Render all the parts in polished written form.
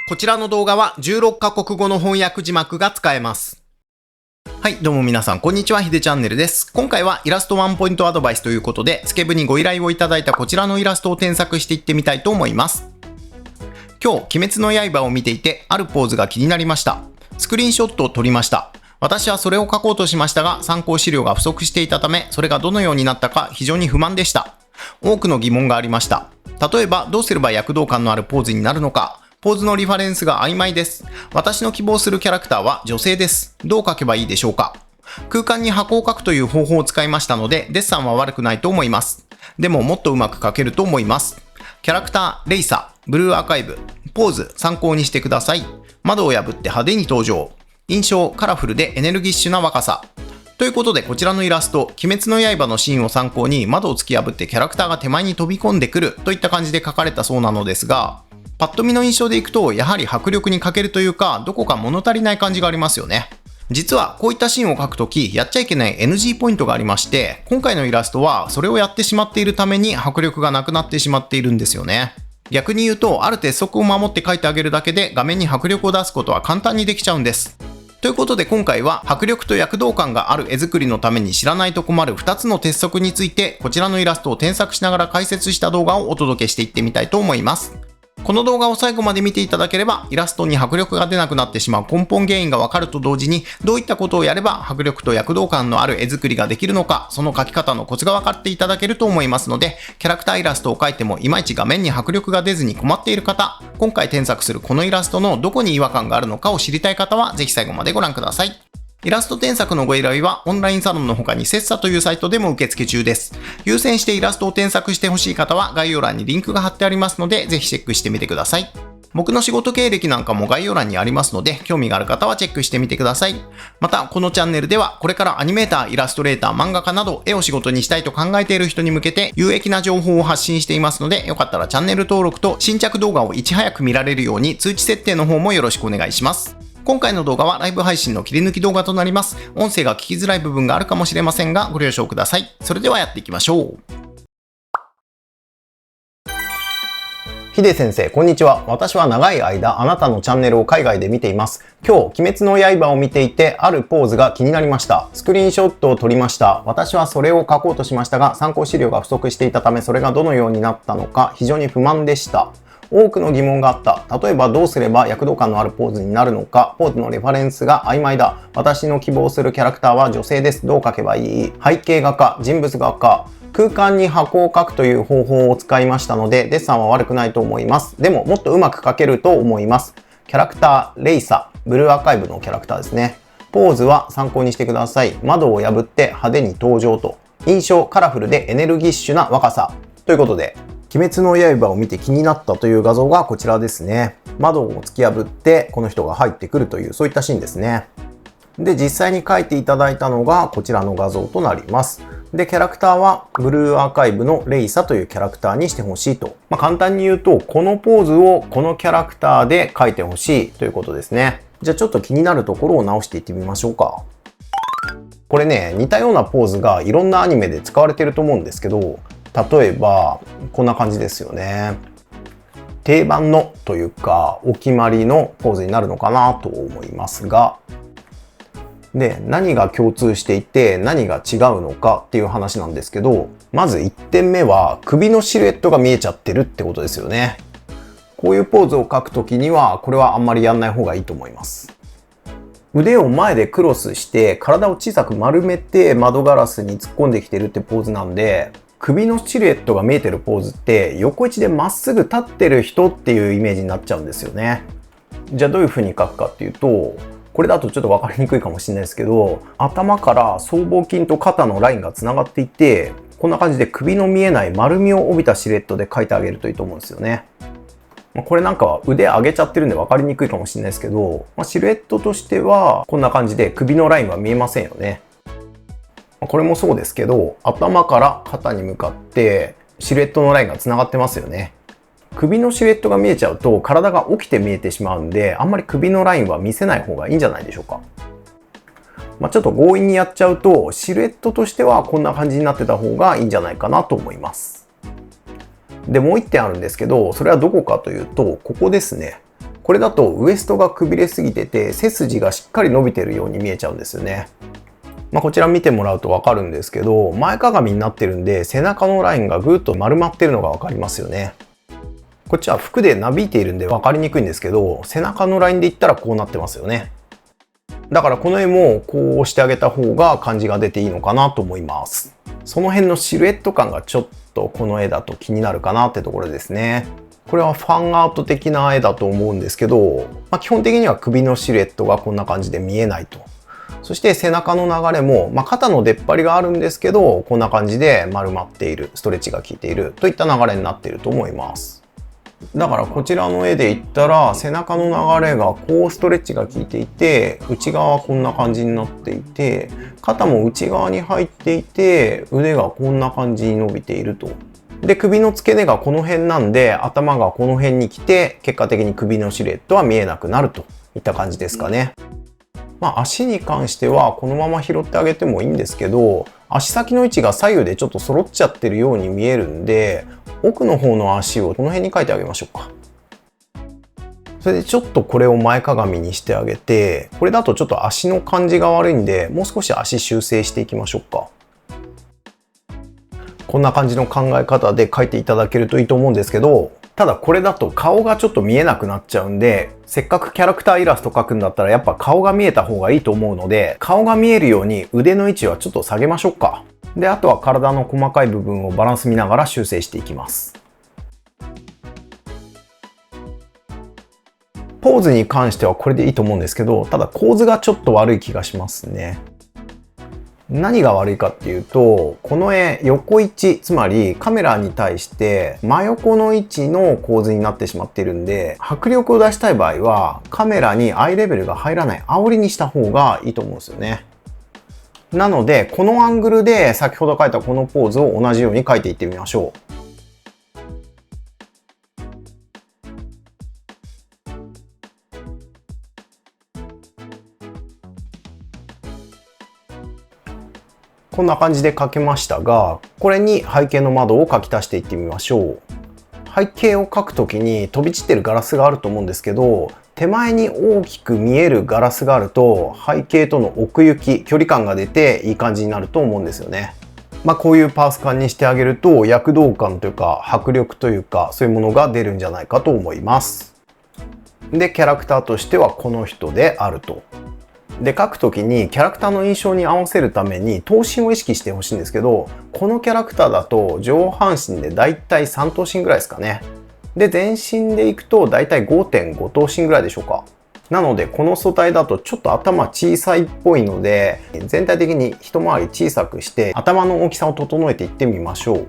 こちらの動画は16カ国語の翻訳字幕が使えます。はい、どうも皆さん、こんにちは、ひでチャンネルです。今回はイラストワンポイントアドバイスということで、スケブにご依頼をいただいたこちらのイラストを添削していってみたいと思います。今日、鬼滅の刃を見ていて、あるポーズが気になりました。スクリーンショットを撮りました。私はそれを書こうとしましたが、参考資料が不足していたため、それがどのようになったか非常に不満でした。多くの疑問がありました。例えば、どうすれば躍動感のあるポーズになるのか、ポーズのリファレンスが曖昧です。私の希望するキャラクターは女性です。どう描けばいいでしょうか。空間に箱を描くという方法を使いましたので、デッサンは悪くないと思います。でももっとうまく描けると思います。キャラクター、レイサ、ブルーアーカイブ、ポーズ参考にしてください。窓を破って派手に登場。印象カラフルでエネルギッシュな若さ。ということでこちらのイラスト、鬼滅の刃のシーンを参考に窓を突き破ってキャラクターが手前に飛び込んでくるといった感じで描かれたそうなのですが、パッと見の印象でいくと、やはり迫力に欠けるというか、どこか物足りない感じがありますよね。実はこういったシーンを描くとき、やっちゃいけない NG ポイントがありまして、今回のイラストはそれをやってしまっているために迫力がなくなってしまっているんですよね。逆に言うと、ある鉄則を守って描いてあげるだけで画面に迫力を出すことは簡単にできちゃうんです。ということで今回は迫力と躍動感がある絵作りのために知らないと困る2つの鉄則について、こちらのイラストを添削しながら解説した動画をお届けしていってみたいと思います。この動画を最後まで見ていただければ、イラストに迫力が出なくなってしまう根本原因がわかると同時に、どういったことをやれば迫力と躍動感のある絵作りができるのか、その描き方のコツが分かっていただけると思いますので、キャラクターイラストを描いてもいまいち画面に迫力が出ずに困っている方、今回添削するこのイラストのどこに違和感があるのかを知りたい方は、ぜひ最後までご覧ください。イラスト添削のご依頼はオンラインサロンの他にセッサというサイトでも受付中です。優先してイラストを添削してほしい方は概要欄にリンクが貼ってありますので、ぜひチェックしてみてください。僕の仕事経歴なんかも概要欄にありますので、興味がある方はチェックしてみてください。また、このチャンネルではこれからアニメーター、イラストレーター、漫画家など絵を仕事にしたいと考えている人に向けて有益な情報を発信していますので、よかったらチャンネル登録と新着動画をいち早く見られるように通知設定の方もよろしくお願いします。今回の動画はライブ配信の切り抜き動画となります。音声が聞きづらい部分があるかもしれませんが、ご了承ください。それではやっていきましょう。ヒデ先生、こんにちは。私は長い間、あなたのチャンネルを海外で見ています。今日、鬼滅の刃を見ていて、あるポーズが気になりました。スクリーンショットを撮りました。私はそれを書こうとしましたが、参考資料が不足していたため、それがどのようになったのか、非常に不満でした。多くの疑問があった。例えばどうすれば躍動感のあるポーズになるのか、ポーズのレファレンスが曖昧だ。私の希望するキャラクターは女性です。どう描けばいい？背景画か、人物画か。空間に箱を描くという方法を使いましたので、デッサンは悪くないと思います。でも、もっとうまく描けると思います。キャラクター、レイサ、ブルーアーカイブのキャラクターですね。ポーズは参考にしてください。窓を破って派手に登場と。印象カラフルでエネルギッシュな若さ。ということで、鬼滅の刃を見て気になったという画像がこちらですね。窓を突き破ってこの人が入ってくるというそういったシーンですね。で、実際に描いていただいたのがこちらの画像となります。で、キャラクターはブルーアーカイブのレイサというキャラクターにしてほしいと。簡単に言うと、このポーズをこのキャラクターで描いてほしいということですね。じゃあちょっと気になるところを直していってみましょうか。これね、似たようなポーズがいろんなアニメで使われてると思うんですけど、例えばこんな感じですよね。定番のというかお決まりのポーズになるのかなと思いますが、で、何が共通していて何が違うのかっていう話なんですけど、まず1点目は首のシルエットが見えちゃってるってことですよね。こういうポーズを描くときにはこれはあんまりやんない方がいいと思います。腕を前でクロスして体を小さく丸めて窓ガラスに突っ込んできてるってポーズなんで、首のシルエットが見えてるポーズって横位置でまっすぐ立ってる人っていうイメージになっちゃうんですよね。じゃあどういう風に描くかっていうと、これだとちょっと分かりにくいかもしれないですけど、頭から僧帽筋と肩のラインがつながっていて、こんな感じで首の見えない丸みを帯びたシルエットで描いてあげるといいと思うんですよね。これなんかは腕上げちゃってるんで分かりにくいかもしれないですけど、シルエットとしてはこんな感じで首のラインは見えませんよね。これもそうですけど、頭から肩に向かってシルエットのラインがつながってますよね。首のシルエットが見えちゃうと体が起きて見えてしまうんで、あんまり首のラインは見せない方がいいんじゃないでしょうか。ちょっと強引にやっちゃうとシルエットとしてはこんな感じになってた方がいいんじゃないかなと思います。で、もう一点あるんですけど、それはどこかというと、ここですね。これだとウエストがくびれすぎてて背筋がしっかり伸びてるように見えちゃうんですよね。こちら見てもらうとわかるんですけど、前かがみになってるんで背中のラインがぐっと丸まってるのがわかりますよね。こっちは服でなびいているんで分かりにくいんですけど、背中のラインで言ったらこうなってますよね。だからこの絵もこうしてあげた方が感じが出ていいのかなと思います。その辺のシルエット感がちょっとこの絵だと気になるかなってところですね。これはファンアート的な絵だと思うんですけど、基本的には首のシルエットがこんな感じで見えないと。そして背中の流れも、肩の出っ張りがあるんですけど、こんな感じで丸まっている、ストレッチが効いているといった流れになっていると思います。だからこちらの絵で言ったら、背中の流れがこうストレッチが効いていて、内側はこんな感じになっていて、肩も内側に入っていて、腕がこんな感じに伸びていると。で、首の付け根がこの辺なんで、頭がこの辺に来て、結果的に首のシルエットは見えなくなるといった感じですかね。足に関してはこのまま拾ってあげてもいいんですけど、足先の位置が左右でちょっと揃っちゃってるように見えるんで、奥の方の足をこの辺に描いてあげましょうか。それでちょっとこれを前かがみにしてあげて、これだとちょっと足の感じが悪いんで、もう少し足修正していきましょうか。こんな感じの考え方で描いていただけるといいと思うんですけど、ただこれだと顔がちょっと見えなくなっちゃうんで、せっかくキャラクターイラスト描くんだったらやっぱ顔が見えた方がいいと思うので、顔が見えるように腕の位置はちょっと下げましょうか。で、あとは体の細かい部分をバランス見ながら修正していきます。ポーズに関してはこれでいいと思うんですけど、ただ構図がちょっと悪い気がしますね。何が悪いかっていうと、この絵横位置、つまりカメラに対して真横の位置の構図になってしまっているんで、迫力を出したい場合はカメラにアイレベルが入らない煽りにした方がいいと思うんですよね。なのでこのアングルで先ほど描いたこのポーズを同じように描いていってみましょう。こんな感じで描けましたが、これに背景の窓を描き足していってみましょう。背景を描くときに飛び散ってるガラスがあると思うんですけど、手前に大きく見えるガラスがあると背景との奥行き、距離感が出ていい感じになると思うんですよね。こういうパース感にしてあげると躍動感というか迫力というかそういうものが出るんじゃないかと思います。で、キャラクターとしてはこの人であると。で、描くときにキャラクターの印象に合わせるために頭身を意識してほしいんですけど、このキャラクターだと上半身でだいたい3頭身ぐらいですかね。で、全身でいくとだいたい 5.5 頭身ぐらいでしょうか。なのでこの素体だとちょっと頭小さいっぽいので、全体的に一回り小さくして頭の大きさを整えていってみましょう。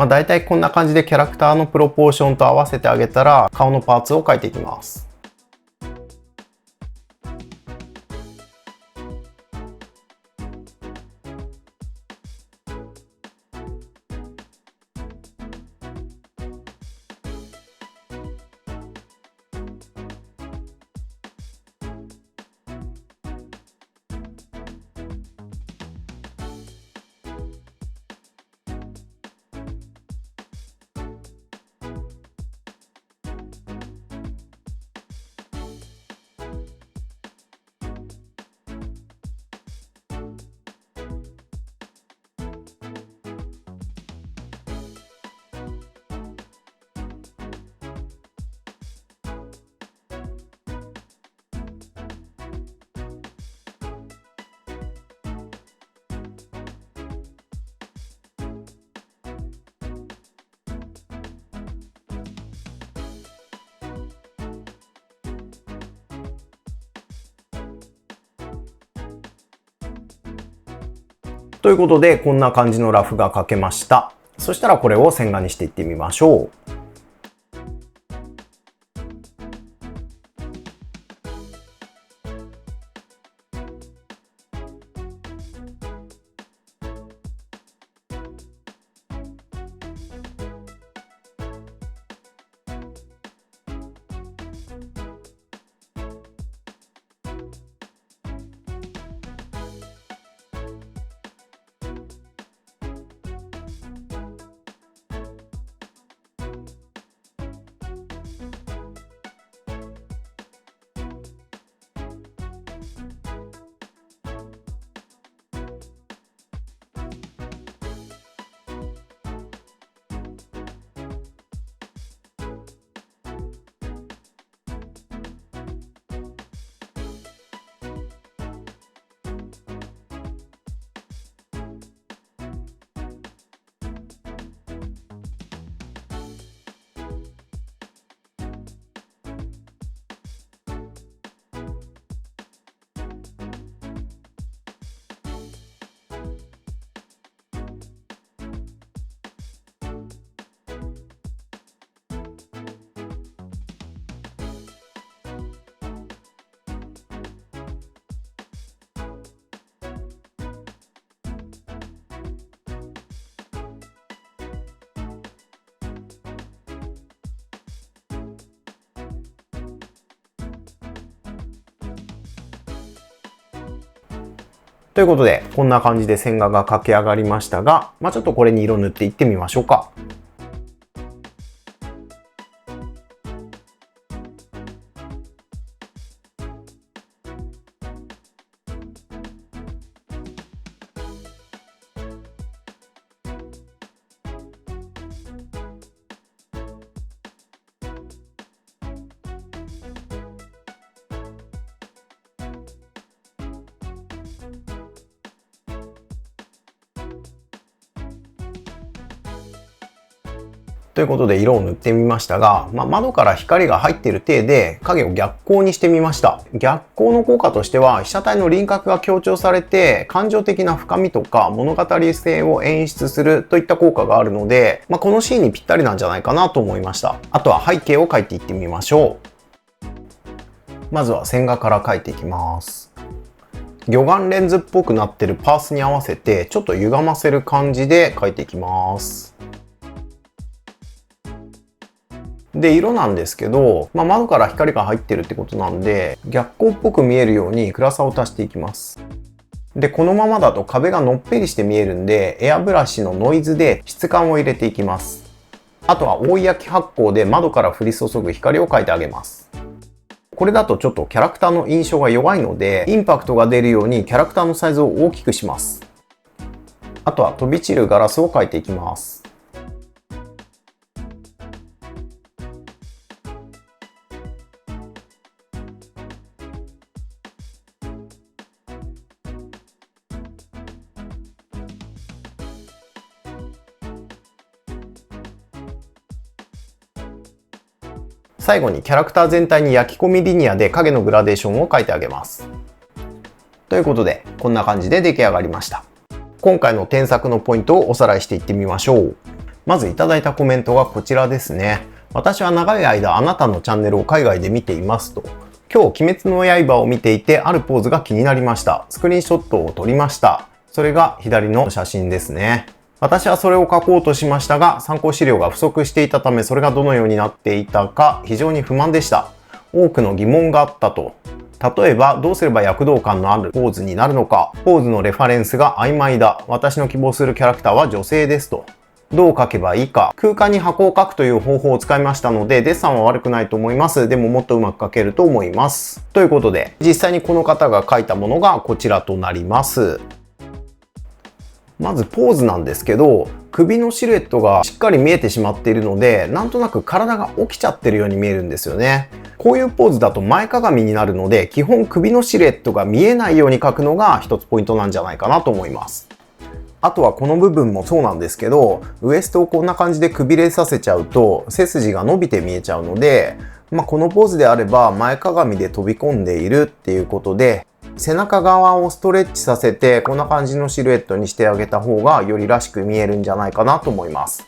だいたいこんな感じでキャラクターのプロポーションと合わせてあげたら顔のパーツを描いていきます。ということでこんな感じのラフが描けました。そしたらこれを線画にしていってみましょう。ということで、こんな感じで線画が描き上がりましたが、ちょっとこれに色塗っていってみましょうか。ということで色を塗ってみましたが、窓から光が入っている体で影を逆光にしてみました。逆光の効果としては被写体の輪郭が強調されて感情的な深みとか物語性を演出するといった効果があるので、このシーンにぴったりなんじゃないかなと思いました。あとは背景を描いていってみましょう。まずは線画から描いていきます。魚眼レンズっぽくなってるパースに合わせてちょっと歪ませる感じで描いていきます。で、色なんですけど、窓から光が入ってるってことなんで、逆光っぽく見えるように暗さを足していきます。で、このままだと壁がのっぺりして見えるんで、エアブラシのノイズで質感を入れていきます。あとは覆い焼き発光で窓から降り注ぐ光を描いてあげます。これだとちょっとキャラクターの印象が弱いので、インパクトが出るようにキャラクターのサイズを大きくします。あとは飛び散るガラスを描いていきます。最後にキャラクター全体に焼き込みリニアで影のグラデーションを描いてあげます。ということで、こんな感じで出来上がりました。今回の添削のポイントをおさらいしていってみましょう。まずいただいたコメントがこちらですね。私は長い間あなたのチャンネルを海外で見ていますと。今日、鬼滅の刃を見ていてあるポーズが気になりました。スクリーンショットを撮りました。それが左の写真ですね。私はそれを書こうとしましたが、参考資料が不足していたため、それがどのようになっていたか非常に不満でした。多くの疑問があったと。例えば、どうすれば躍動感のあるポーズになるのか、ポーズのレファレンスが曖昧だ、私の希望するキャラクターは女性ですと。どう書けばいいか、空間に箱を書くという方法を使いましたので、デッサンは悪くないと思います。でももっとうまく書けると思います。ということで、実際にこの方が書いたものがこちらとなります。まずポーズなんですけど、首のシルエットがしっかり見えてしまっているので、なんとなく体が起きちゃってるように見えるんですよね。こういうポーズだと前かがみになるので、基本首のシルエットが見えないように描くのが一つポイントなんじゃないかなと思います。あとはこの部分もそうなんですけど、ウエストをこんな感じでくびれさせちゃうと背筋が伸びて見えちゃうので、このポーズであれば前かがみで飛び込んでいるっていうことで、背中側をストレッチさせてこんな感じのシルエットにしてあげた方がよりらしく見えるんじゃないかなと思います。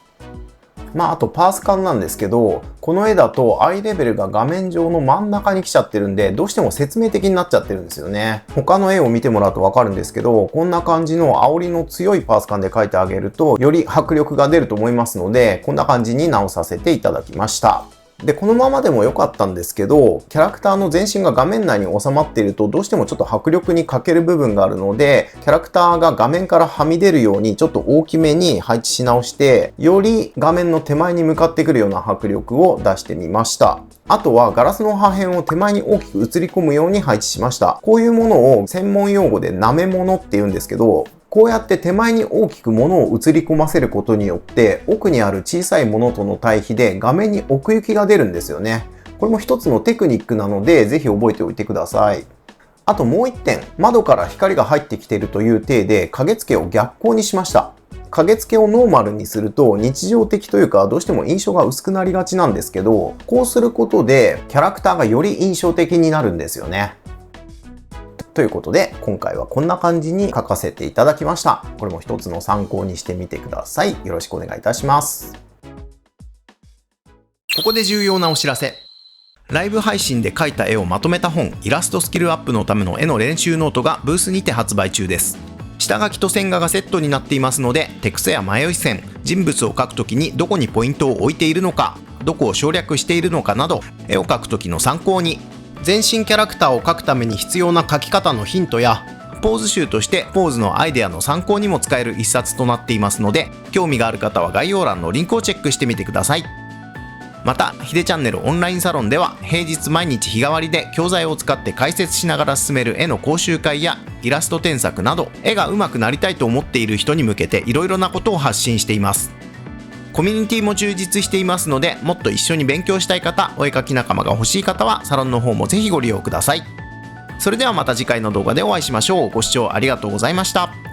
あとパース感なんですけど、この絵だとアイレベルが画面上の真ん中に来ちゃってるんで、どうしても説明的になっちゃってるんですよね。他の絵を見てもらうとわかるんですけど、こんな感じの煽りの強いパース感で描いてあげると、より迫力が出ると思いますので、こんな感じに直させていただきました。で、このままでも良かったんですけど、キャラクターの全身が画面内に収まっていると、どうしてもちょっと迫力に欠ける部分があるので、キャラクターが画面からはみ出るように、ちょっと大きめに配置し直して、より画面の手前に向かってくるような迫力を出してみました。あとはガラスの破片を手前に大きく映り込むように配置しました。こういうものを専門用語でなめ物って言うんですけど、こうやって手前に大きく物を映り込ませることによって奥にある小さいものとの対比で画面に奥行きが出るんですよね。これも一つのテクニックなのでぜひ覚えておいてください。あともう一点、窓から光が入ってきているという体で影付けを逆光にしました。影付けをノーマルにすると日常的というかどうしても印象が薄くなりがちなんですけど、こうすることでキャラクターがより印象的になるんですよね。ということで今回はこんな感じに書かせていただきました。これも一つの参考にしてみてください。よろしくお願いいたします。ここで重要なお知らせ。ライブ配信で描いた絵をまとめた本、イラストスキルアップのための絵の練習ノートがブースにて発売中です。下書きと線画がセットになっていますので、手癖や迷い線、人物を描くときにどこにポイントを置いているのか、どこを省略しているのかなど、絵を描くときの参考に、全身キャラクターを描くために必要な描き方のヒントや、ポーズ集としてポーズのアイデアの参考にも使える一冊となっていますので、興味がある方は概要欄のリンクをチェックしてみてください。また、ひでチャンネルオンラインサロンでは平日毎日日替わりで教材を使って解説しながら進める絵の講習会やイラスト添削など、絵が上手くなりたいと思っている人に向けていろいろなことを発信しています。コミュニティも充実していますので、もっと一緒に勉強したい方、お絵描き仲間が欲しい方はサロンの方もぜひご利用ください。それではまた次回の動画でお会いしましょう。ご視聴ありがとうございました。